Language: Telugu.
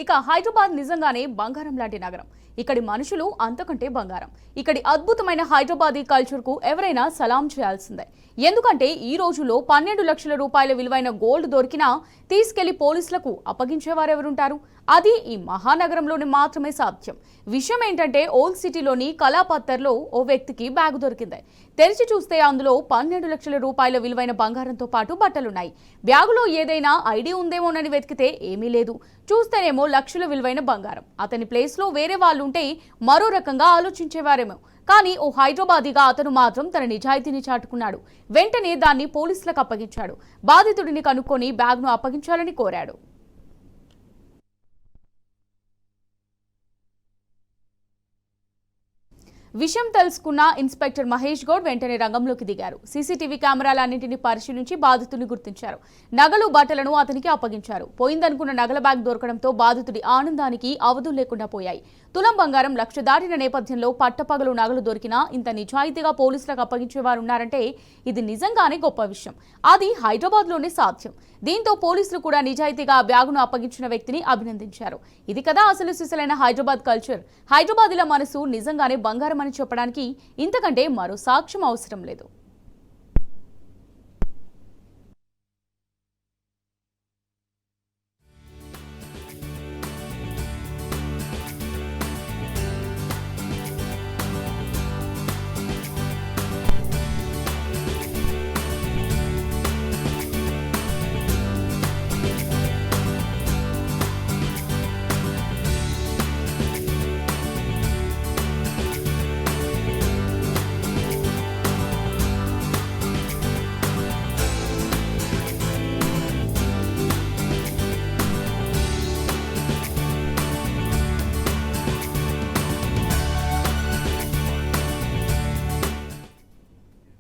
ఇక హైదరాబాద్ నిజంగానే బంగారం లాంటి నగరం. ఇక్కడి మనుషులు అంతకంటే బంగారం. ఇక్కడి అద్భుతమైన హైదరాబాదీ కల్చర్ కు ఎవరైనా సలాం చేయాల్సిందే. ఎందుకంటే ఈ రోజుల్లో 12 లక్షల రూపాయల విలువైన గోల్డ్ దొరికినా తీసుకెళ్లి పోలీసులకు అప్పగించేవారెవరుంటారు? అది ఈ మహానగరంలోనే మాత్రమే సాధ్యం. విషయం ఏంటంటే ఓల్డ్ సిటీలోని కళాపత్తర్లో ఓ వ్యక్తికి బ్యాగ్ దొరికింది. తెరిచి చూస్తే అందులో 12 లక్షల రూపాయల విలువైన బంగారంతో పాటు బట్టలున్నాయి. బ్యాగులో ఏదైనా ఐడి ఉందేమోనని వెతికితే ఏమీ లేదు. చూస్తేనేమో లక్షల విలువైన బంగారం. అతని ప్లేస్ లో వేరే వాళ్ళు ఉంటే మరో రకంగా ఆలోచించేవారేమో. కానీ ఓ హైదరాబాదీగా అతను మాత్రం తన నిజాయితీని చాటుకున్నాడు. వెంటనే దాన్ని పోలీసులకు అప్పగించాడు. బాధితుడిని కనుక్కొని బ్యాగ్ను అప్పగించాలని కోరాడు. విషయం తెలుసుకున్న ఇన్స్పెక్టర్ మహేష్ గౌడ్ వెంటనే రంగంలోకి దిగారు. సీసీటీవీ కెమెరాలన్నింటినీ పరిశీలించి బాధితుడిని గుర్తించారు. నగలు బట్టలను అతనికి అప్పగించారు. పోయిందనుకున్న నగల బ్యాగ్ దొరకడంతో బాధితుడి ఆనందానికి అవధులు లేకుండా పోయాయి. తులం బంగారం లక్ష దాటిన నేపథ్యంలో పట్టపగలు నగలు దొరికినా ఇంత నిజాయితీగా పోలీసులకు అప్పగించేవారున్నారంటే ఇది నిజంగానే గొప్ప విషయం. అది హైదరాబాద్లోనే సాధ్యం. దీంతో పోలీసులు కూడా నిజాయితీగా ఆ బ్యాగును అప్పగించిన వ్యక్తిని అభినందించారు. ఇది కదా అసలు సిసలైన హైదరాబాద్ కల్చర్. హైదరాబాదీల మనసు నిజంగానే బంగారం అని చెప్పడానికి ఇంతకంటే మరో సాక్ష్యం అవసరం లేదు.